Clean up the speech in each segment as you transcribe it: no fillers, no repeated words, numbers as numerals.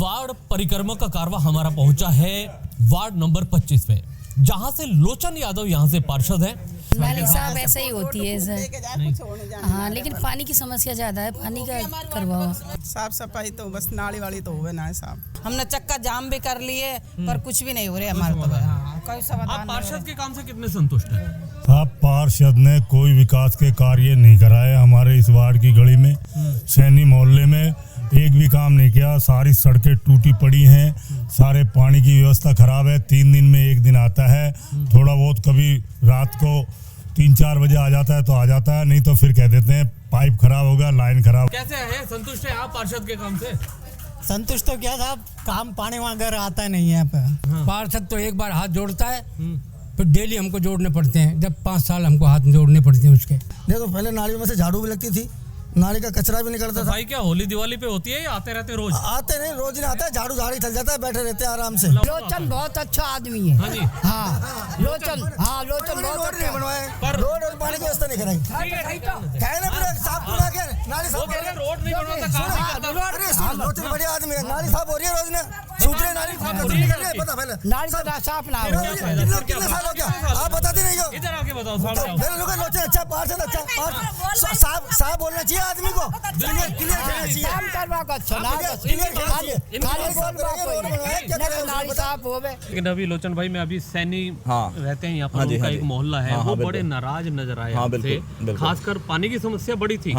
Ward परिक्रमा का कारवा हमारा पहुंचा है वार्ड नंबर 25 में, जहां से लोचन यादव यहां से पार्षद हैं। नाली साहब ऐसे ही होती है सर। हाँ, लेकिन पानी की समस्या ज्यादा है, पानी का करवाओ। साफ सफाई तो बस नाली वाली तो हुए ना साहब। हमने चक्का जाम भी कर लिए पर कुछ भी नहीं हो रहा हमारे तो। कोई समाधान आप पार्षद के काम से कितने संतुष्ट हैं? साहब, पार्षद ने कोई विकास के कार्य नहीं कराए हमारे इस वार्ड की गली में, सैनी मोहल्ले में एक भी काम नहीं किया। सारी सड़कें टूटी पड़ी हैं, सारे पानी की व्यवस्था खराब है। 3 दिन में 1 दिन आता है, थोड़ा बहुत कभी रात को 3-4 बजे आ जाता है तो आ जाता है, नहीं तो फिर कह देते हैं पाइप खराब होगा, लाइन खराब। कैसे है, संतुष्ट है आप पार्षद के काम से? संतुष्ट तो क्या साहब, काम पानी वहाँ घर आता नहीं है यहाँ पे। पार्षद तो एक बार हाथ जोड़ता है, फिर डेली हमको जोड़ने पड़ते हैं। जब 5 साल हमको हाथ जोड़ने पड़ते हैं उसके। देखो, पहले नाली में से झाड़ू भी लगती थी, नाली का कचरा भी निकलता था। भाई क्या होली दिवाली पे होती है या आते रहते रोज? आते नहीं, रोज नहीं आता है, झाड़ू झाड़ी चल जाता है, बैठे रहते हैं आराम से। लोचन बहुत अच्छा आदमी है। हाँ जी, हाँ लोचन, हाँ लोचन बहुत रोड नहीं बनवाए, पर रोड और पानी की व्यवस्था नहीं कराई। कहने पूरा साफ पूरा के नाली साफ कर रहे, रोड नहीं बनवाता, काम नहीं करता। अरे सुन, लोचन बढ़िया आदमी है, नाली साफ हो रही है रोज ने, सूत्रे नाली साफ कर निकल रहे, पता पहले नाली का साफ ना हो। कितने साल हो गया आप बताते नहीं हो? इधर आके बताओ साहब। मेरे लोग लोचन अच्छा, पार्षद अच्छा, साफ बोलना चाहिए आदमी को, क्लियर कहना चाहिए। काम करवा को अच्छा ना, खाली बोल नाली साफ होवे। लेकिन अभी लोचन भाई, मैं अभी सैनी रहते हैं यहाँ पर, उनका एक मोहल्ला है, वो बड़े नाराज नजर आए हमसे। खासकर पानी की समस्या बड़ी थी,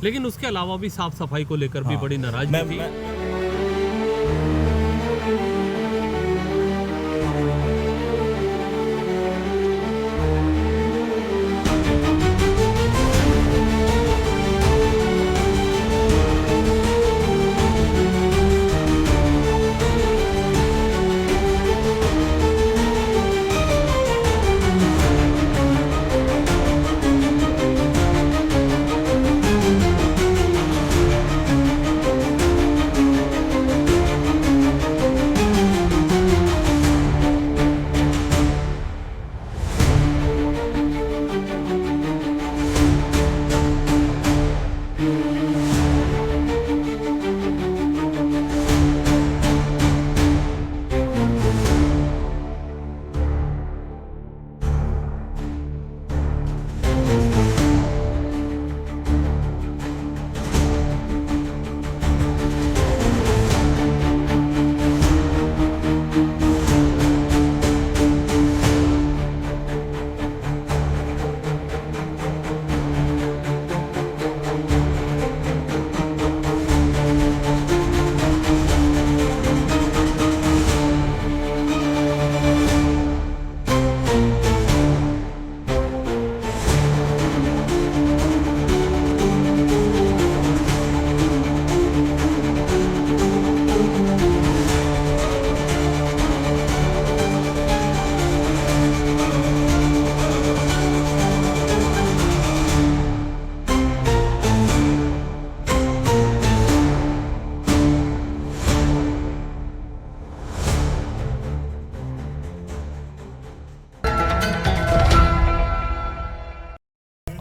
लेकिन उसके अलावा भी साफ सफाई को लेकर भी बड़ी नाराजगी थी।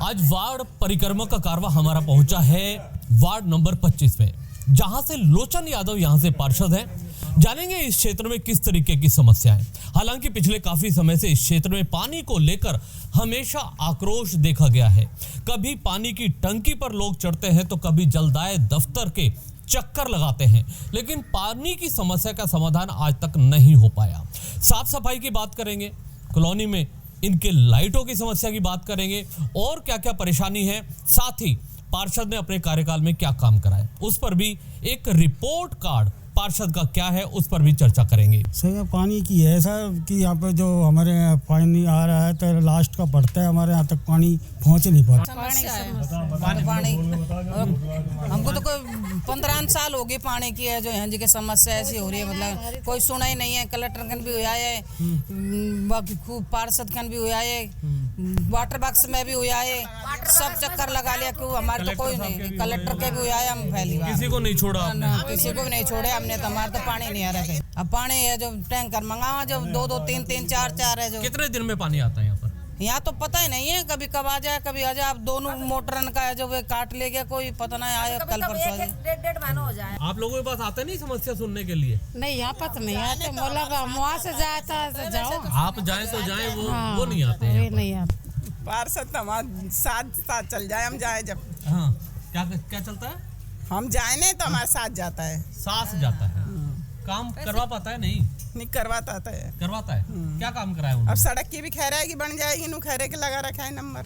आज वार्ड परिक्रमा का कारवा हमारा पहुंचा है वार्ड नंबर 25 में, जहां से लोचन यादव यहां से पार्षद हैं। जानेंगे इस क्षेत्र में किस तरीके की समस्या है। हालांकि पिछले काफी समय से इस क्षेत्र में पानी को लेकर हमेशा आक्रोश देखा गया है। कभी पानी की टंकी पर लोग चढ़ते हैं तो कभी जलदाय दफ्तर के चक्कर लगाते हैं, लेकिन पानी की समस्या का समाधान आज तक नहीं हो पाया। साफ सफाई की बात करेंगे, कॉलोनी में इनके लाइटों की समस्या की बात करेंगे, और क्या क्या परेशानी है, साथ ही पार्षद ने अपने कार्यकाल में क्या काम कराए, उस पर भी एक रिपोर्ट कार्ड पार्षद का क्या है, उस पर भी चर्चा करेंगे। सर, पानी की है सर कि यहाँ पे जो हमारे यहाँ पानी आ रहा है तो लास्ट का पड़ता है, हमारे यहाँ तक पानी पहुँच नहीं पाता। पानी हमको तो कोई 15 साल हो गए पानी की है, जो यहाँ जी की समस्या ऐसी हो रही है, मतलब कोई सुना ही नहीं है। कलेक्टर कन भी हुआ है, बाकी खूब पार्षद कन भी हुआ है, वाटर बॉक्स में भी हुआ है, सब चक्कर लगा लिया, क्यों हमारे तो कोई नहीं। कलेक्टर के भी हुआ है, हम पहली बार किसी को नहीं छोड़ा, किसी को भी नहीं छोड़े हमने, तो हमारे तो पानी नहीं आ रहा है। अब पानी है जो टैंकर मंगावा, जो 2-2, 3-3, 4-4 है। जो कितने दिन में पानी आता है यहाँ पर? यहाँ तो पता ही नहीं है, कभी कब आ जाए कभी आ जाए। अब दोनों मोटरन का है जो वे काट ले गया, कोई पता नहीं आया कल परसों। डेढ़ महीना हो जाए। आप लोगों के पास आते नहीं समस्या सुनने के लिए? नहीं यहाँ पर तो नहीं आते, मोला का वहाँ से जाता तो जाओ, आप जाएं तो जाएं, वो नहीं आते हैं वे यहाँ पर। नहीं आते। पार्षद तो हमारे साथ चल जाए, हम जाए जब हाँ, क्या क्या चलता है? हम जाए नहीं तो हमारे साथ जाता है। सास जाता है, काम करवा पाता है? नहीं करवाता है। करवाता है। क्या काम कराया अब उन्होंने? सड़क की भी खैराई की बन जाएगी, नु खैरे के लगा रखा है नंबर।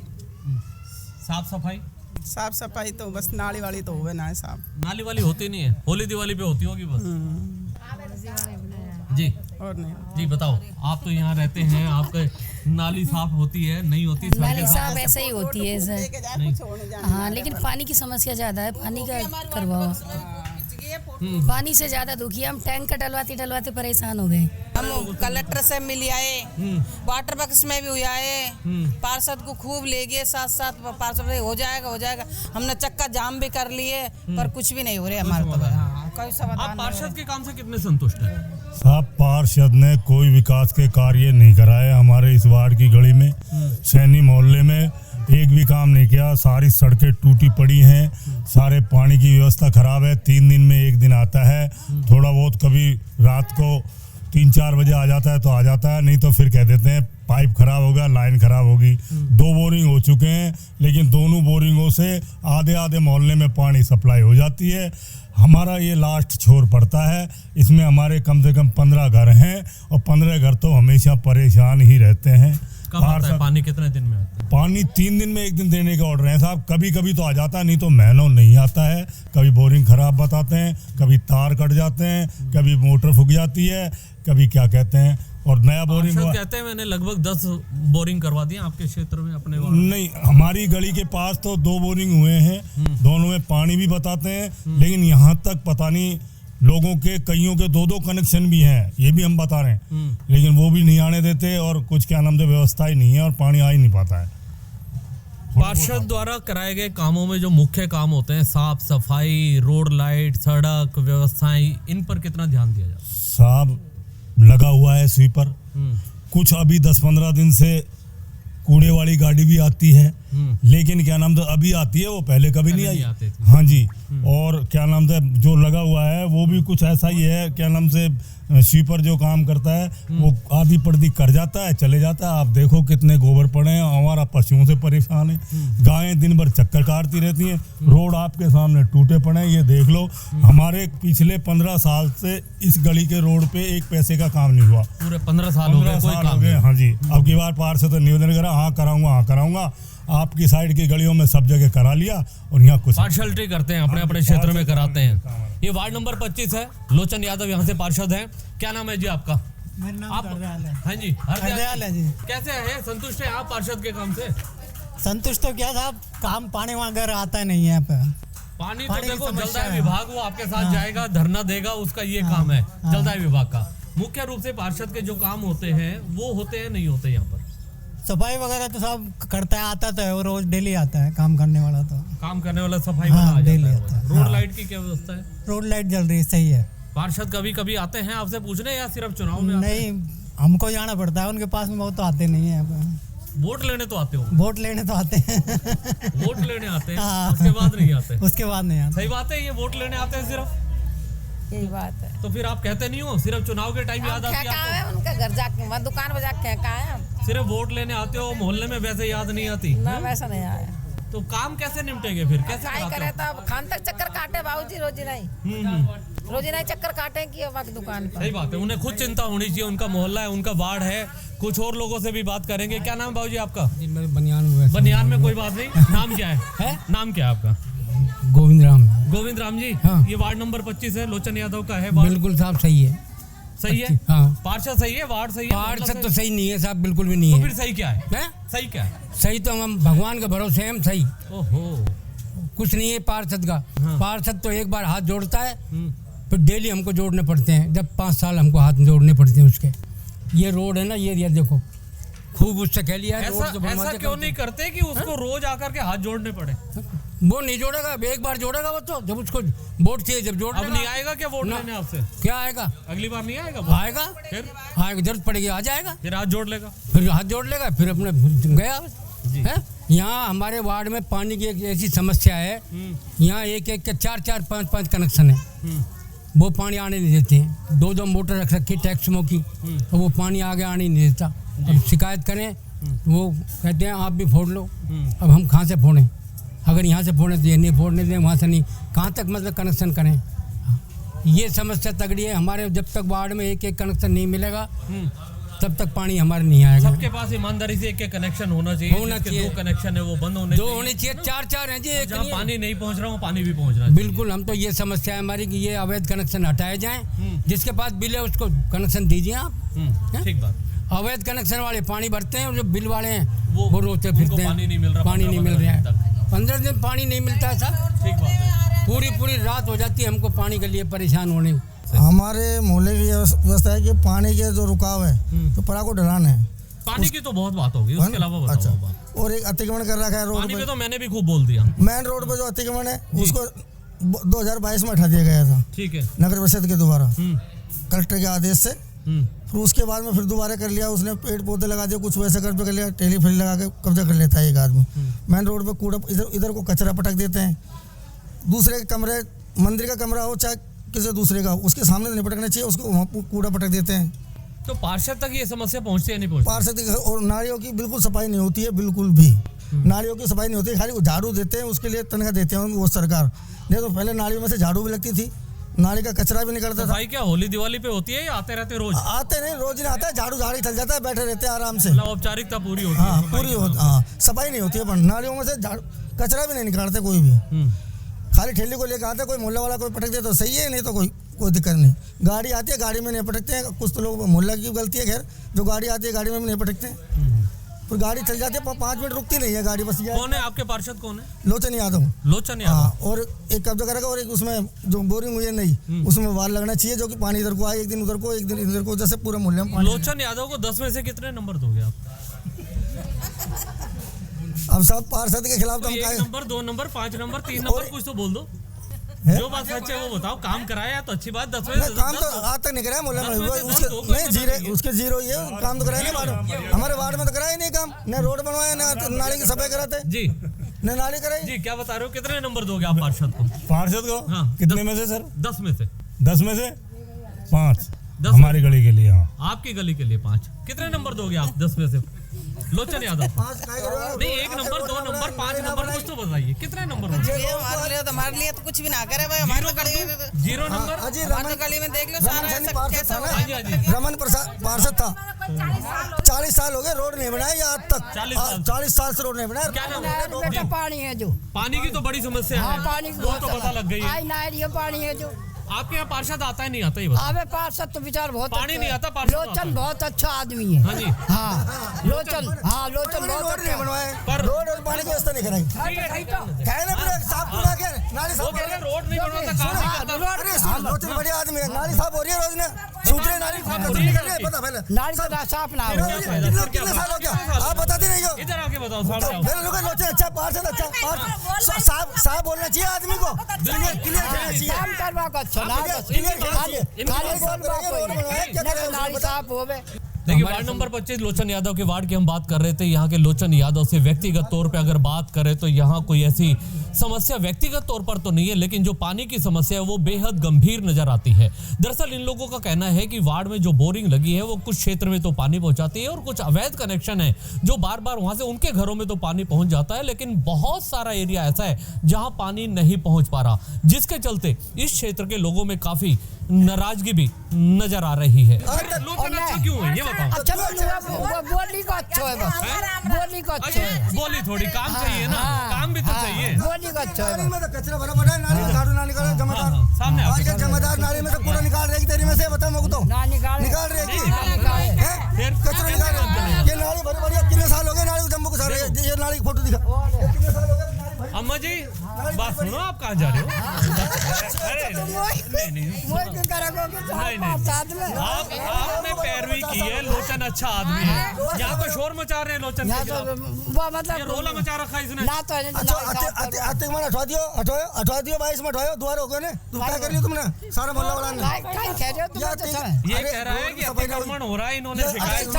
साफ सफाई? साफ सफाई तो बस नाली वाली तो होवे ना है साहब। नाली वाली होती नहीं है, होली दिवाली पे होती होगी बस। जी और नहीं जी बताओ, आप तो यहाँ रहते हैं, आपके नाली साफ होती है नहीं होती? नाली साफ ऐसे ही होती है सर। लेके जाए कुछ होने जाए। हाँ, लेकिन पानी की समस्या ज्यादा है। पानी का करवाओ, पानी से ज्यादा दुखी है। हम टैंक का डलवाते परेशान हो गए। हम कलेक्टर से मिल आए, वाटर बक्स में भी हुए आए, पार्षद को खूब ले गए साथ पार्षद हो जाएगा। हमने चक्का जाम भी कर लिए पर कुछ भी नहीं हो रहा हमारे तो। कोई आप समाधान पार्षद के काम से कितने संतुष्ट हैं? साहब पार्षद ने कोई विकास के कार्य नहीं कराए हमारे इस वार्ड की गली में, सैनी मोहल्ले में एक भी काम नहीं किया। सारी सड़कें टूटी पड़ी हैं, सारे पानी की व्यवस्था खराब है। 3 दिन में एक दिन आता है, थोड़ा बहुत कभी रात को 3-4 बजे आ जाता है तो आ जाता है, नहीं तो फिर कह देते हैं पाइप खराब हो गया, लाइन खराब होगी। 2 बोरिंग हो चुके हैं, लेकिन दोनों बोरिंगों से आधे मोहल्ले में पानी सप्लाई हो जाती है। हमारा ये लास्ट छोर पड़ता है, इसमें हमारे कम से कम 15 घर हैं और 15 घर तो हमेशा परेशान ही रहते हैं। कब आता है पानी? कितने दिन में आता है पानी? 3 दिन में एक दिन देने का ऑर्डर है साहब। कभी कभी तो आ जाता है, नहीं तो महीनों नहीं आता है। कभी बोरिंग खराब बताते हैं, कभी तार कट जाते हैं, कभी मोटर फूक जाती है, कभी क्या कहते हैं, और नया बोरिंग कहते हैं मैंने लगभग 10 बोरिंग करवा दिए आपके क्षेत्र में अपने वार्ड में। नहीं, हमारी गली के पास तो 2 बोरिंग हुए हैं, दोनों में पानी भी बताते हैं, लेकिन यहाँ तक पता नहीं, लोगों के कईयों के 2-2 कनेक्शन भी हैं, ये भी हम बता रहे हैं, लेकिन वो भी नहीं आने देते और कुछ क्या नाम से व्यवस्था ही नहीं है और पानी आ ही नहीं पाता है। पार्षद द्वारा कराए गए कामों में जो मुख्य काम होते हैं, साफ सफाई, रोड लाइट, सड़क व्यवस्थाएं, इन पर कितना ध्यान दिया जाता है? साहब लगा हुआ है स्वीपर, कुछ अभी 10-15 दिन से कूड़े वाली गाड़ी भी आती है, लेकिन क्या नाम था अभी आती है, वो पहले कभी नहीं आई। हाँ जी, और क्या नाम था जो लगा हुआ है वो भी कुछ ऐसा ही है, क्या नाम से स्वीपर जो काम करता है वो आधी पर्दी कर जाता है, चले जाता है। आप देखो कितने गोबर पड़े हैं, हमारा पशुओं से परेशान है, गायें दिन भर चक्कर काटती रहती हैं, रोड आपके सामने टूटे पड़े हैं, ये देख लो। हमारे पिछले 15 साल से इस गली के रोड पे एक पैसे का काम नहीं हुआ। पूरे 15 साल हो गए, कोई काम नहीं। हाँ जी, अब की बार पार्षद तो निवेदन करा, हाँ कराऊंगा। आपकी साइड की गलियों में सब जगह करा लिया और यहाँ कुछ पार्शलिटी करते हैं, अपने क्षेत्र में कराते हैं। ये वार्ड नंबर 25 है, लोचन यादव यहाँ से पार्षद हैं। क्या नाम है जी आपका? मेरा नाम आप? हरदयाल है। हाँ जी, हरदयाल है जी। कैसे है, संतुष्ट है आप पार्षद के काम से? संतुष्ट तो क्या साहब, काम पानी वगैरह आता नहीं है यहाँ पे। पानी तो पानी की देखो समस्या जलदाय है। विभाग वो आपके साथ जाएगा, धरना देगा, उसका ये काम है जलदाय विभाग का। मुख्य रूप से पार्षद के जो काम होते हैं वो होते हैं नहीं होते यहाँ पर? सफाई वगैरह तो सब करता है, आता तो है, वो रोज डेली आता है काम करने वाला। तो काम करने वाला सफाई हाँ, वाला आ डेली जाता आता है। है। रोड हाँ। लाइट की क्या व्यवस्था है? रोड लाइट जल रही है, सही है। पार्षद कभी कभी आते हैं आपसे पूछने या सिर्फ चुनाव में आते हैं? नहीं, हमको जाना पड़ता है उनके पास में, वो तो आते नहीं है यहाँ पे। वोट लेने तो आते हो? वोट लेने तो आते हैं। वोट लेने आते हैं, हाँ। उसके बाद नहीं आते? उसके बाद नहीं आते। सही बात है, ये वोट लेने आते हैं सिर्फ? यही बात है। तो फिर आप कहते नहीं हो, सिर्फ चुनाव के टाइम याद आती है आपको? उनका घर जाके वहाँ दुकान पर जाके कहा है, सिर्फ वोट लेने आते हो, मोहल्ले में वैसे याद नहीं आती? ना वैसा नहीं आया। तो काम कैसे निपटेंगे फिर, कैसे काय कराते करे हो? तो खान तक चक्कर काटे बाबूजी, रोजी नहीं चक्कर काटे कि वक्त दुकान पर। सही बात है, उन्हें खुद चिंता होनी चाहिए, उनका मोहल्ला है, उनका वार्ड है। कुछ और लोगों से भी बात करेंगे। क्या नाम बाबूजी आपका? बनियान में कोई बात नहीं, नाम क्या है? नाम क्या है आपका? गोविंद राम जी। हाँ। ये वार्ड नंबर 25 है, लोचन यादव का है वार्ड। बिल्कुल साहब सही है। सही है? हाँ। पार्षद सही है, वार्ड सही है? पार्षद तो सही नहीं है साहब, बिल्कुल भी नहीं तो है। फिर सही क्या है? हैं? सही क्या है? सही तो हम भगवान के भरोसे हैं, हम सही ओहो, कुछ नहीं है पार्षद का। हाँ। पार्षद तो एक बार हाथ जोड़ता है, फिर डेली हमको जोड़ने पड़ते हैं। जब 5 साल हमको हाथ जोड़ने पड़ते हैं उसके। ये रोड है ना, ये देखो खूब उससे कह लिया है, रोड तो ऐसा क्यों नहीं करते कि उसको रोज आकर के हाथ जोड़ने पड़े? वो नहीं जोड़ेगा, एक बार जोड़ेगा वो तो, जब उसको वोट चाहिए जब जोड़ अब लेगा। नहीं आएगा क्या वोट लेने आपसे? क्या आएगा? अगली बार नहीं आएगा वो? आएगा, फिर आएगा, जरूरत पड़ेगी आ जाएगा, फिर हाथ जोड़ लेगा। फिर हाथ जोड़ लेगा, फिर अपने गया है। यहाँ हमारे वार्ड में पानी की एक ऐसी समस्या है, यहाँ एक एक के 4-4 5-5 कनेक्शन है, वो पानी आने नहीं देते हैं। 2-2 मोटर रख रखी टैक्समो की, तो वो पानी आगे आने नहीं देता। अब शिकायत करें वो कहते हैं आप भी फोड़ लो। अब हम कहाँ से फोड़ें? अगर यहाँ से फोड़े तो ये नहीं फोड़ने दें, वहाँ से नहीं, कहाँ तक मतलब कनेक्शन करें? ये समस्या तगड़ी है हमारे। जब तक वार्ड में एक एक कनेक्शन नहीं मिलेगा तब तक पानी हमारे नहीं आएगा। सबके पास ईमानदारी से एक कनेक्शन होना चाहिए। जिसके 2 कनेक्शन है वो बंद होने दो होने चाहिए, 4-4 हैं जी, एक जहाँ नहीं है। पानी नहीं पहुँच रहा, वो पानी भी पहुँच रहा है। बिल्कुल, हम तो ये समस्या है हमारी कि ये अवैध कनेक्शन हटाए जाएं। जिसके पास बिल है उसको कनेक्शन दीजिए आप। हैं? ठीक बात। अवैध कनेक्शन वाले पानी भरते हैं और जो बिल वाले हैं वो रोते उनको फिरते हैं। पानी नहीं मिल रहा, पानी नहीं मिल 15 रहा है, दिन 15 दिन पानी नहीं मिलता है साहब। ठीक बात है। पूरी रात हो जाती है हमको पानी के लिए परेशान होने। हमारे मोहल्ले की व्यवस्था है कि पानी के जो रुकाव है तो पड़ा को ढलान है। पानी की तो बहुत बात होगी, उसके अलावा बताओ अच्छा, बात। और एक अतिक्रमण कर रखा है रोड पानी पे। पे तो मैंने भी खूब बोल दिया। मेन रोड पे जो अतिक्रमण है उसको 2022 में हटा दिया गया था ठीक है। नगर परिषद के द्वारा कलेक्टर के आदेश से। हम्म। फिर उसके बाद में फिर दोबारा कर लिया उसने, पेड़ पौधे लगा दिए, कुछ वैसे कर लिया, टेलीफिल लगा के कब्जा कर लेता है एक आदमी। मेन रोड पे कूड़ा इधर को कचरा पटक देते हैं। दूसरे के कमरे, मंदिर का कमरा हो चाहे किसी दूसरे का, उसके सामने नहीं पटकना चाहिए, उसको वहाँ कूड़ा पटक देते हैं। तो पार्षद तक ये समस्या पहुंचती है नहीं पहुंचती? पार्षद की और नालियों की बिल्कुल सफाई नहीं होती है, बिल्कुल भी नालियों की सफाई नहीं होती है। खाली वो झाड़ू देते हैं, उसके लिए तनख्वाह देते हैं वो सरकार। नहीं तो पहले नालियों में से झाड़ू भी लगती थी, नाली का कचरा भी निकलता था। भाई क्या होली दिवाली पे होती है या आते रहते रोज? आते नहीं, रोज नहीं आता है, झाड़ू झाड़ी चल जाता है, बैठे रहते हैं आराम से। मतलब औपचारिकता पूरी होती हाँ है? पूरी होती, हाँ सफाई नहीं होती है, पर नालियों में से कचरा भी नहीं निकालते कोई भी। खाली ठेली को लेकर आते, कोई मोहल्ला वाला कोई पटक दे तो सही है, नहीं तो कोई दिक्कत नहीं। गाड़ी आती है, गाड़ी में नहीं पटकते हैं। कुछ तो लोग मोहल्ला की गलती है, खैर जो गाड़ी आती है गाड़ी में भी नहीं पटकते हैं। फिर गाड़ी चल जाती है, 5 मिनट रुकती नहीं है गाड़ी, बस ये। कौन है आपके पार्षद? कौन है? लोचन यादव। लोचन यादव। हाँ, और एक कब्जा करेगा और एक उसमें जो बोरिंग हुई है नहीं, उसमें वाल लगना चाहिए, जो कि पानी इधर को आए, एक दिन उधर को, एक दिन इधर को, जैसे पूरे मोहल्ले में पानी। लोचन यादव को 10 में से कितने नंबर दोगे आप? अब सब पार्षद के खिलाफ तो हम 1 नंबर, 2 नंबर, 5 नंबर, 3 नंबर, कुछ तो बोल दो। जो बात सच है वो बताओ। काम कराया तो अच्छी बात, 10 में से काम तो आज तक नहीं कराया मोहल्ले में, उसके नहीं जीरो, उसके जीरो ही है। काम तो कराया नहीं मालूम, हमारे वार्ड में तो कराया नहीं काम, न रोड बनवाया, न नाली की सफाई कराते जी, न नाली कराई। जी क्या बता रहे हो, कितने नंबर दोगे आप पार्षद को? पार्षद को हाँ, कितने में से सर? 10 में से 10 में से 5 10 हमारी गली के लिए। हाँ, आपकी गली के लिए 5। कितने नंबर दोगे आप 10 में से? लोचन यादव नहीं, 1 नंबर, 2 नंबर, 5 नंबर, कुछ तो बताइए कितने नंबर दोगे? ये हमारे लिए तो कुछ भी ना करे भाई, हमारे तो गली में 0 नंबर। अजी हमारे तो गली में देख लो सारा रमन ऐसा पार्षद कैसा था हुआ है। ना, रमन प्रसाद पार्षद था। 40 साल हो गए, रोड नहीं बनाया ये आज तक। 40 साल से रोड नहीं बनाया। क्या नाम है? बेटा पानी है जो, पानी की तो बड़ी समस्या हाँ है, पानी की वो तो पता लग गई है। आई नारियल ये पानी है जो। आपके यहाँ पार्षद आता है नहीं आता? ही बताओ। आवे पार्षद तो विचार बहुत पानी अच्छा नहीं है। आता, पार्षद आता लोचन है। बहुत अच्छा आदमी है। हाँ जी। हाँ लोचन, हाँ लोचन बहुत रोड नहीं अच्छा बनवाए, पर- रोड और पानी की व्यवस्था नहीं कराई। ठीक है, ठीक है। कहे ना पूरा साफ पूरा के नाली वो साफ कह रहे हैं रोड नहीं बनवाता, काम नहीं करता। अरे सुन, लोचन बढ़िया आदमी है, नाली साफ हो रही है रोज ने, सूत्र नाली साफ कर निकल रही है, पता पहले। नारी तो साफ ना हो। कितने साल हो गया आप बताते नहीं हो? इधर आके बताओ, सामने आओ। मेरे लोग लोचन अच्छा, पार्षद अच्छा, साफ बोलना चाहिए आदमी को, क्लियर खेलना चाहिए। काम करवा को अच्छा ना खाली बोलवा कोई नहीं, नारी साफ होवे। देखिए, वार्ड नंबर 25 लोचन यादव के वार्ड की हम बात कर रहे थे। यहाँ के लोचन यादव से व्यक्तिगत तौर पे अगर बात करें तो यहाँ कोई ऐसी समस्या व्यक्तिगत तौर पर तो नहीं है, लेकिन जो पानी की समस्या है वो बेहद गंभीर नजर आती है। दरअसल इन लोगों का कहना है कि वार्ड में जो बोरिंग लगी है वो कुछ क्षेत्र में तो पानी पहुंचाती है और कुछ अवैध कनेक्शन है जो बार बार वहां से उनके घरों में तो पानी पहुंच जाता है, लेकिन बहुत सारा एरिया ऐसा है जहां पानी नहीं पहुंच पा रहा, जिसके चलते इस क्षेत्र के लोगों में काफी नाराजगी भी नजर आ रही है। लोचन अच्छा क्यों है ये बताओ? अच्छा बोली को अच्छा है, बस बोली को अच्छा है। बोली थोड़ी, काम चाहिए ना, काम भी तो चाहिए। बोली को अच्छा है। नाली में तो कचरा भरा पड़ा है, नाली में झाड़ू ना निकाले, जमादार सामने आओ। आज के जमादार नाली में से कूड़ा निकाल रही तेरी में से, बता मुझको तो ना निकाल रही थी, फिर कचरा निकाल रही। ये नाली भरी भरी कितने साल हो गए नाली जम्मू को सारे, ये नाली की फोटो दिखा, कितने साल हो गए? अम्मा जी बात सुनो, आप कहाँ जा रहे हो? अरे नहीं, आपने पैरवी की है, लोचन अच्छा आदमी है। यहाँ तो शोर मचा रहे हैं लोचन के खिलाफ। वो मतलब ये रोला मचा रखा है इसने। ना तो आते मैंने हटवा दियो 22 में हटवायो, दोबारा हो गए ने, तुम क्या कर लियो तुमने सारा मोहल्ला वाला ने? कहीं कह रहे हो तुम तो ये कह रहा है कि अतिक्रमण हो रहा है, इन्होंने शिकायत की।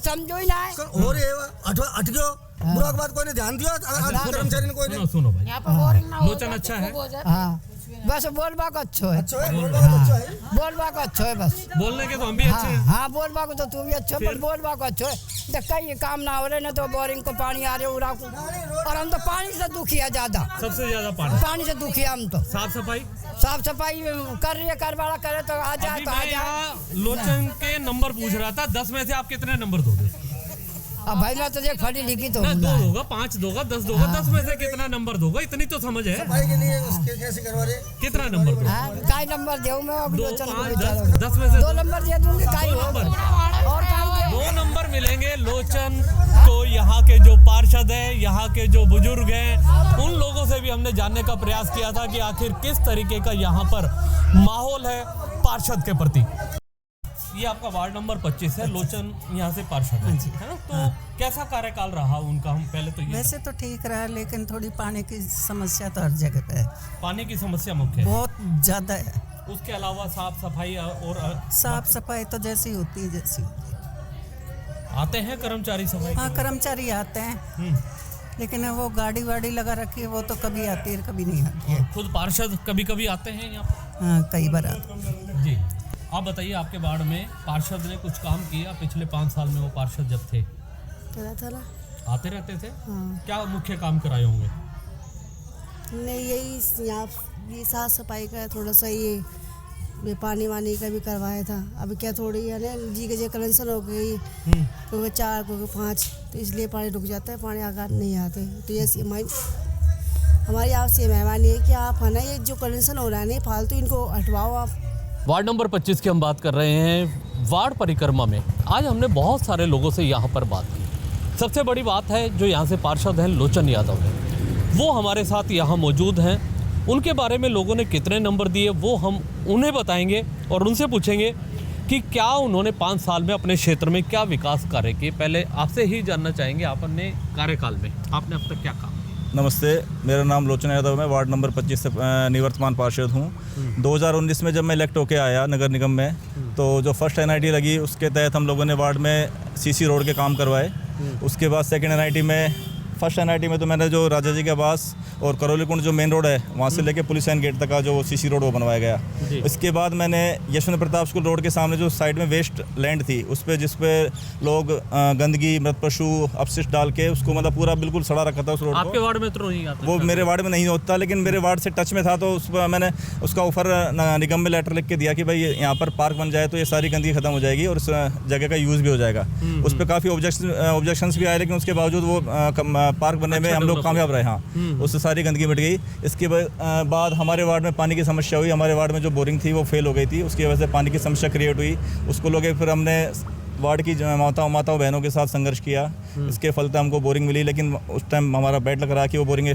समझो ही ना है। हो रही है हट गयो, बुरा बात कोई ने ध्यान दियो, कर्मचारी ने कोई ने। सुनो भाई, यहाँ पर बोरिंग ना हो लोचन अच्छा है। हाँ बस बोलबा को अच्छो है, अच्छा है, बोलबा तो अच्छा है। बोलबा को अच्छो है बस। बोलने के तो हम भी अच्छे हैं। हाँ बोलबा को तो तू भी अच्छो, पर बोलबा को अच्छो है। तो कहीं काम ना हो रहे ना, तो बोरिंग को पानी आ रहे उड़ा को, और हम तो पानी से दुखी है ज्यादा, सबसे ज्यादा पानी से दुखी है हम तो। साफ सफाई कर रही है, करवाड़ा करे तो आ जाए अभी तो आ मैं जाए। यहाँ लोचन के नंबर पूछ रहा था, 10 में से आप कितने नंबर दोगे? अब भाई मैं तो देख पढ़ी लिखी तो ना हूँ 2 ना। दोगा, 5 दोगा, 10 दोगा, 10 में से कितना नंबर दोगा? इतनी तो समझ है। भाई के लिए उसके कैसे करवा रहे? कितना नंबर दोगे? हाँ काई नंबर देऊँ मैं? 2, लोचन को 5, बेचारा 10 में से 2 नंबर दे दूंगी, काई हो नंबर। और काई दे। 2 नंबर मिलेंगे लोचन को। यहाँ के जो पार्षद हैं, यहाँ के जो बुजुर्ग हैं, उन लोगों से भी हमने जानने का प्रयास किया था कि आखिर किस तरीके का यहाँ पर माहौल है पार्षद के प्रति। ये आपका वार्ड नंबर 25 है, लोचन यहाँ से पार्षद है ना? तो कैसा कार्यकाल रहा उनका? हम पहले तो ये वैसे तो ठीक रहा, लेकिन थोड़ी पानी की समस्या तो हर जगह पे है, पानी की समस्या मुख्य है, बहुत ज्यादा है। उसके अलावा साफ सफाई और साफ सफाई तो जैसी होती है जैसी होती है। आते हैं कर्मचारी सफाई हाँ के? कर्मचारी आते हैं, लेकिन वो गाड़ी वाड़ी लगा रखी है, वो तो कभी आती है कभी नहीं आती है। खुद पार्षद कभी कभी आते हैं यहाँ पर? हाँ कई बार आते हैं। जी, आप बताइए, आपके वार्ड में पार्षद ने कुछ काम किया पिछले 5 साल में? वो पार्षद जब थे आते रहते थे। क्या मुख्य काम कराए होंगे? नहीं यही यहाँ ये साफ सफाई का थोड़ा सा ये पानी वानी का भी करवाया था। अभी क्या थोड़ी है ना जी के कलेक्शन हो गई, कोई 4 कोई 5, तो इसलिए पानी रुक जाता है, पानी आकर नहीं आते। तो ये हमारी आपसे मेहरबानी है कि आप है ना ये जो कलेक्शन हो रहा है ना फालतू, इनको हटवाओ आप। वार्ड नंबर 25 की हम बात कर रहे हैं। वार्ड परिक्रमा में आज हमने बहुत सारे लोगों से यहाँ पर बात की। सबसे बड़ी बात है, जो यहाँ से पार्षद हैं लोचन यादव हैं, वो हमारे साथ यहाँ मौजूद हैं। उनके बारे में लोगों ने कितने नंबर दिए वो हम उन्हें बताएंगे और उनसे पूछेंगे कि क्या उन्होंने 5 साल में अपने क्षेत्र में क्या विकास कार्य किए। पहले आपसे ही जानना चाहेंगे, आप अपने कार्यकाल में आपने अब तक क्या काम? नमस्ते, मेरा नाम लोचन यादव है, मैं वार्ड नंबर 25 से निवर्तमान पार्षद हूँ। 2019 में जब मैं इलेक्ट होके आया नगर निगम में, तो जो फर्स्ट एनआईटी लगी उसके तहत हम लोगों ने वार्ड में सीसी रोड के काम करवाए। उसके बाद सेकंड एनआईटी में, फर्स्ट एनआईटी में तो मैंने जो राजा जी के आवास और करौली कुंड जो मेन रोड है वहाँ से लेके पुलिस लाइन गेट तक का जो सीसी रोड वो बनवाया गया। इसके बाद मैंने यशवंत प्रताप स्कूल रोड के सामने जो साइड में वेस्ट लैंड थी उस पर जिस पे लोग गंदगी मृत पशु अपशिष्ट डाल के उसको मतलब पूरा बिल्कुल सड़ा रखा था उस रोड आपके वार्ड में तो नहीं आता? वो मेरे वार्ड में नहीं होता, लेकिन मेरे वार्ड से टच में था, तो उस पर मैंने उसका ऑफर निगम में लेटर लिख के दिया कि भाई यहाँ पर पार्क बन जाए तो ये सारी गंदगी खत्म हो जाएगी और इस जगह का यूज़ भी हो जाएगा। उस पर काफ़ी ऑब्जेक्शंस भी आए, लेकिन उसके बावजूद वो पार्क बनने में हम लोग कामयाब रहे। हाँ, उससे सारी गंदगी मिट गई। इसके बाद हमारे वार्ड में पानी की समस्या हुई। हमारे वार्ड में जो बोरिंग थी वो फेल हो गई थी, उसकी वजह से पानी की समस्या क्रिएट हुई। उसको लोग फिर हमने वार्ड की माताओं बहनों के साथ संघर्ष किया। इसके फलते हमको बोरिंग मिली, लेकिन उस टाइम हमारा बैट लग रहा कि वो बोरिंग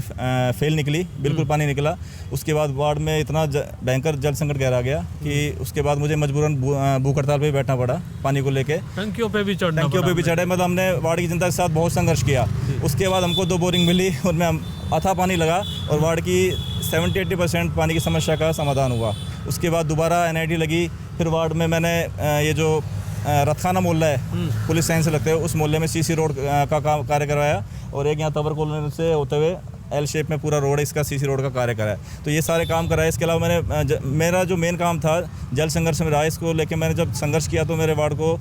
फेल निकली, बिल्कुल पानी निकला। उसके बाद वार्ड में इतना भयंकर जल संकट गहरा गया कि उसके बाद मुझे मजबूरन भूख हड़ताल पर बैठना पड़ा पानी को लेके। टंकियों पे भी चढ़े, मतलब हमने वार्ड की जनता के साथ बहुत संघर्ष किया। उसके बाद हमको 2 बोरिंग मिली, उनमें अथाह पानी लगा और वार्ड की 70-80% पानी की समस्या का समाधान हुआ। उसके बाद दोबारा एनआईटी लगी। फिर वार्ड में मैंने ये जो रतखाना मोहल्ला है पुलिस लाइन से लगते हुए, उस मोहल्ले में सीसी रोड का कार्य करवाया और एक यहाँ तबर कॉलोनी से होते हुए एल शेप में पूरा रोड है, इसका सीसी रोड का कार्य कराया। तो ये सारे काम कराए। इसके अलावा मेरा जो मेन काम था जल संघर्ष में रहा, इसको लेके मैंने जब संघर्ष किया तो मेरे वार्ड को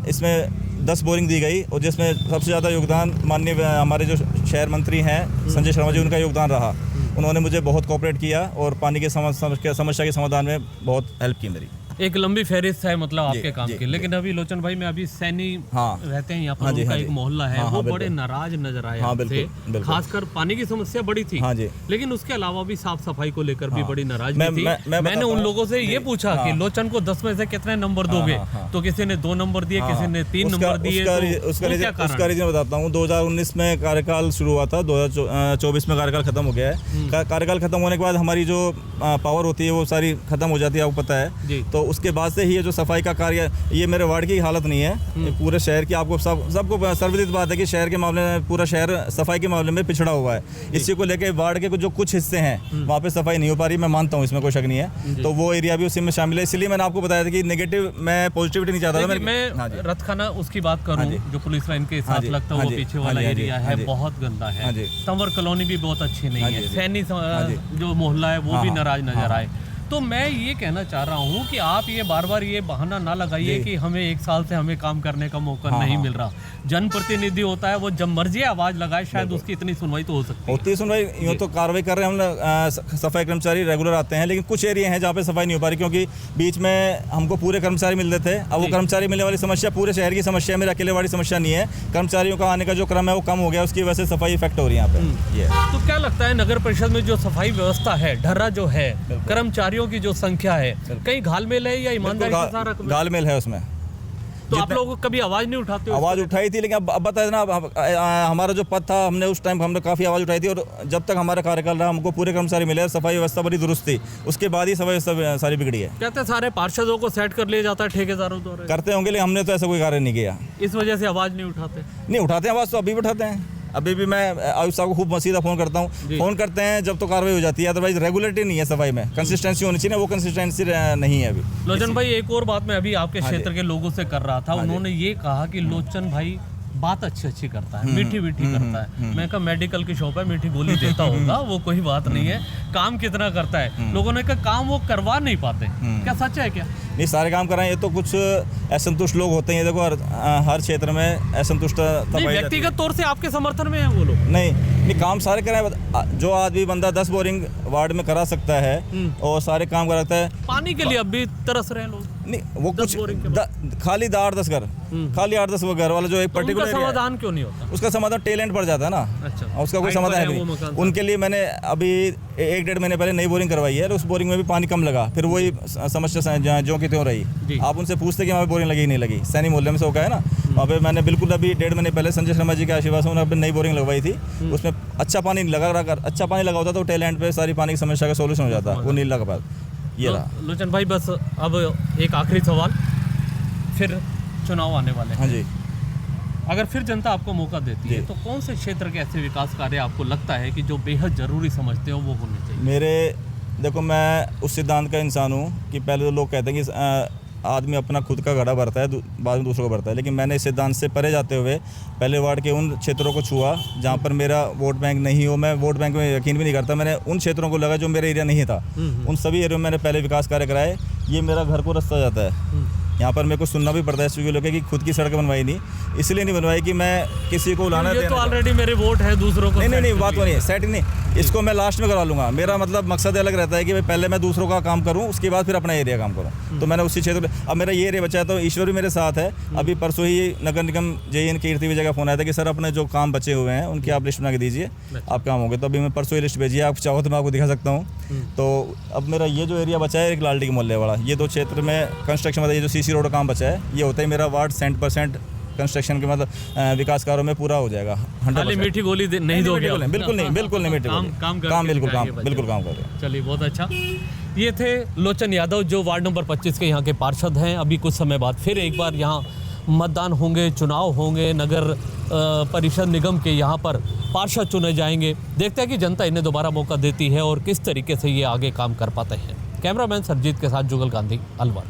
इसमें 10 बोरिंग दी गई और जिसमें सबसे ज़्यादा योगदान माननीय हमारे जो शहर मंत्री हैं संजय शर्मा जी, उनका योगदान रहा। उन्होंने मुझे बहुत कोऑपरेट किया और पानी की समस्या के समाधान में बहुत हेल्प की मेरी। एक लंबी फहरिस्त है मतलब आपके काम जी, की, लेकिन अभी लोचन भाई में अभी सैनी हाँ। रहते हैं यहाँ पर, हाँ जी, उनका हाँ एक जी। मोहल्ला है, हाँ, वो हाँ, बड़े बिल्कुल। नाराज नजर आए हाँ, आपसे, बिल्कुल, बिल्कुल। खासकर पानी की समस्या बड़ी थी। हाँ जी। लेकिन उसके अलावा भी साफ सफाई को लेकर भी हाँ। बड़ी नाराजगी मैं- थी। मैं मैंने बताता उन हूँ। लोगों से ये जी, पूछा कि हाँ। लोचन को 10 में से कितने नंबर दोगे, हाँ। तो किसी ने 2 नंबर दिए, किसी ने 3 नंबर दिए, तो उसका वो क्या रीजन कारण है? बताता हूँ। 2019 में कार्यकाल शुरू हुआ था, 2024 में कार्यकाल खत्म हो गया है। कार्यकाल खत्म होने के बाद हमारी जो पावर होती है वो सारी खत्म हो जाती है, आपको पता है। तो उसके बाद से ही ये जो सफाई का कार्य, ये मेरे वार्ड की हालत नहीं है, ये पूरे शहर की, आपको सबको सर्वविदित बात है कि शहर के मामले में पूरा शहर सफाई के मामले में पिछड़ा हुआ है। इसी को लेकर वार्ड के जो कुछ हिस्से हैं वहाँ पे सफाई नहीं हो पा रही, मैं मानता हूँ, इसमें कोई शक नहीं है। तो वो एरिया भी उसी में शामिल है, इसलिए मैंने आपको बताया था कि नेगेटिव, मैं पॉजिटिविटी नहीं चाहता था। मैं रतखाना उसकी बात करूं, जो पुलिस लाइन के साथ लगता है, वो पीछे वाला एरिया है, बहुत गंदा है। तंवर कॉलोनी भी बहुत अच्छी नहीं है, सैनी जो मोहल्ला है वो भी नाराज नजर आए। तो मैं ये कहना चाह रहा हूँ कि आप ये बार बार ये बहाना ना लगाइए कि हमें 1 साल से हमें काम करने का मौका नहीं मिल रहा। जनप्रतिनिधि होता है, वो जब मर्जी आवाज लगाए, शायद उसकी इतनी सुनवाई तो हो सकती है। होती है सुनवाई, यूँ तो कार्रवाई कर रहे हैं हम, सफाई कर्मचारी रेगुलर आते हैं, लेकिन कुछ एरिया हैं जहाँ पे सफाई नहीं हो पा रही, क्योंकि बीच में हमको पूरे कर्मचारी मिल रहे थे। अब वो कर्मचारी मिलने वाली समस्या पूरे शहर की समस्या, मेरे अकेले वाली समस्या नहीं है। कर्मचारियों का आने का जो क्रम है वो कम हो गया, उसकी वजह से सफाई इफेक्ट हो रही है यहाँ पे। ये तो क्या लगता है नगर परिषद में जो सफाई व्यवस्था है, ढर्रा जो है, कर्मचारियों की जो संख्या है, कहीं घालमेल है या ईमानदारी से सारा गालमेल है उसमें। तो आप लोग कभी आवाज नहीं उठाते हो? आवाज़ उठाई थी, लेकिन अब बताए ना, हमारा जो पद था, हमने उस टाइम हमने काफ़ी आवाज़ उठाई थी, और जब तक हमारा कार्यकाल रहा हमको पूरे कर्मचारी मिले, सफाई व्यवस्था बड़ी दुरुस्त थी। उसके बाद ही सफाई व्यवस्था सारी बिगड़ी है। कहते हैं सारे पार्षदों को सेट कर लिया जाता है ठेकेदारों द्वारा, करते होंगे, लेकिन हमने तो ऐसा कोई कार्य नहीं किया। इस वजह से आवाज नहीं उठाते? नहीं उठाते हैं आवाज़, तो अभी भी उठाते हैं। अभी भी मैं आयुष साहब को खूब सीधा फ़ोन करता हूँ, फ़ोन करते हैं जब तो कार्रवाई हो जाती है, अदरवाइज रेगुलरिटी नहीं है सफाई में, कंसिस्टेंसी होनी चाहिए ना, वो कंसिस्टेंसी नहीं है अभी। लोचन भाई, एक और बात मैं अभी आपके क्षेत्र के लोगों से कर रहा था, उन्होंने ये कहा कि लोचन भाई बात अच्छी करता है, मीठी करता है। मैं कहा मेडिकल की शॉप है, मीठी गोली देता होगा, वो कोई बात नहीं है। काम कितना करता है? लोगों ने कहा काम वो करवा नहीं पाते। क्या सच है क्या? नहीं, सारे काम कराएं। ये तो कुछ असंतुष्ट लोग होते हैं, देखो हर क्षेत्र में असंतुष्ट व्यक्तिगत तौर से आपके समर्थन में है वो लोग? नहीं, काम सारे कराएं। जो आदमी बंदा 10 बोरिंग वार्ड में करा सकता है और सारे काम कराता है। पानी के लिए अब भी तरस रहे हैं लोग? नहीं, वो कुछ खाली 8-10 घर, खाली 8-10 घर वाला जो एक पर्टिकुलर समाधान क्यों नहीं होता? उसका समाधान टेलेंट पर जाता है ना। अच्छा, उसका कोई समाधान है नहीं। उनके लिए मैंने अभी 1-1.5 महीने पहले नई बोरिंग करवाई है, और उस बोरिंग में भी पानी कम लगा, फिर वही समस्या जो की त्यों रही। आप उनसे पूछते कि हमारी बोरिंग लगी नहीं लगी, सैनी मोहल्ले में से होगा है ना, वहाँ पे मैंने बिल्कुल अभी 1.5 महीने पहले संजय शर्मा जी के आशीर्वाद से उन्होंने नई बोरिंग लगवाई थी। उसमें अच्छा पानी लगा, अच्छा पानी लगा होता तो टेलेंट पे सारी पानी की समस्या का सोल्यूशन हो जाता, वो नहीं लगा पाता। ये रहा। लोचन भाई, बस अब एक आखिरी सवाल, फिर चुनाव आने वाले हैं। हाँ जी। अगर फिर जनता आपको मौका देती है, तो कौन से क्षेत्र के ऐसे विकास कार्य आपको लगता है कि जो बेहद ज़रूरी समझते हो वो होने चाहिए? देखो, मैं उस सिद्धांत का इंसान हूँ कि पहले तो लोग कहते हैं कि आदमी अपना खुद का घड़ा भरता है, बाद में दूसरों को भरता है, लेकिन मैंने इस सिद्धांत से परे जाते हुए पहले वार्ड के उन क्षेत्रों को छुआ जहाँ पर मेरा वोट बैंक नहीं हो। मैं वोट बैंक में यकीन भी नहीं करता, मैंने उन क्षेत्रों को लगा जो मेरा एरिया नहीं था, उन सभी एरिया में मैंने पहले विकास कार्य कराए। ये मेरा घर को रास्ता जाता है, यहाँ पर मेरे को सुनना भी पड़ता है स्वीकृत लोग कि खुद की सड़क बनवाई नहीं, इसलिए नहीं बनवाई कि मैं किसी को लाना ये तो ऑलरेडी मेरे वोट है, दूसरों को नहीं बात वो नहीं है, सेट नहीं, इसको मैं लास्ट में करवा लूँगा। मेरा मतलब मकसद अलग रहता है कि भाई पहले मैं दूसरों का काम करूँ, उसके बाद फिर अपना एरिया काम करूँ। तो मैंने उसी क्षेत्र, अब मेरा ये एरिया बचा है, तो ईश्वर भी मेरे साथ है। अभी परसों ही नगर निगम JN कीर्ति विजय का फोन आया था कि सर अपने जो काम बचे हुए हैं उनकी आप लिस्ट बना के दीजिए, आप काम होंगे। तो अभी मैं परसों ही लिस्ट भेजी है, आप चाहो तो मैं आपको दिखा सकता हूँ। तो अब मेरा ये जो एरिया बचा है, एक लालटी के मोहल्ले वाला, ये 2 क्षेत्र में कंस्ट्रक्शन, मतलब ये जो CC रोड का काम बचा है, ये होता है मेरा वार्ड 100% कंस्ट्रक्शन के मतलब विकास कार्यों में पूरा हो जाएगा। 100%। मीठी गोली नहीं दोगे? बिल्कुल नहीं मीठी गोली, काम बिल्कुल काम कर रहे हैं। चलिए, बहुत अच्छा। ये थे लोचन यादव, जो वार्ड नंबर 25 के यहाँ के पार्षद हैं। अभी कुछ समय बाद फिर एक बार यहाँ मतदान होंगे, चुनाव होंगे, नगर परिषद निगम के यहाँ पर पार्षद चुने जाएंगे। देखते हैं कि जनता इन्हें दोबारा मौका देती है और किस तरीके से ये आगे काम कर पाते हैं। कैमरामैन सरजीत के साथ जुगल गांधी, अलवर।